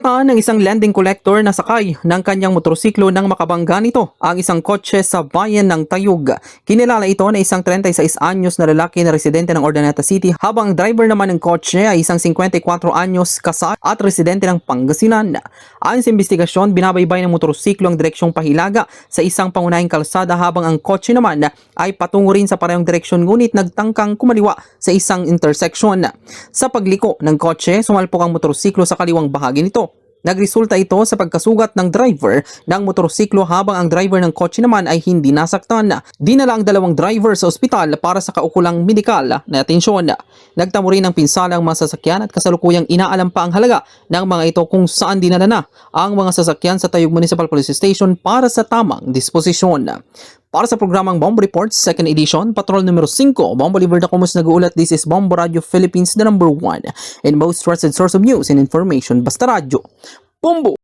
Ng isang lending collector na sakay ng kanyang motorsiklo nang makabangga nito ang isang kotse sa bayan ng Tayug. Kinilala ito na isang 36 anyos na lalaki na residente ng Urdaneta City habang ang driver naman ng kotse ay isang 54 anyos kasal at residente ng Pangasinan. Ayon sa investigasyon, binabaybay ng motorsiklo ang direksyong pahilaga sa isang pangunahing kalsada habang ang kotse naman ay patungo rin sa parehong direksyon ngunit nagtangkang kumaliwa sa isang intersection. Sa pagliko ng kotse, sumalpok ang motorsiklo sa kaliwang bahagi nito. Nagresulta ito sa pagkasugat ng driver ng motorsiklo habang ang driver ng kotse naman ay hindi nasaktan. Dinala ang dalawang driver sa ospital para sa kaukulang medikal na atensyon. Nagtamo rin ng pinsala ang mga sasakyan at kasalukuyang inaalam pa ang halaga ng mga ito kung saan dinala na ang mga sasakyan sa Tayug Municipal Police Station para sa tamang disposisyon. Para sa programang Bombo Reports, 2nd edition, Patrol numero 5, Bombo Liver na Kumus nag-uulat. This is Bombo Radio Philippines, the #1 and most trusted source of news and information. Basta radyo. Bombo!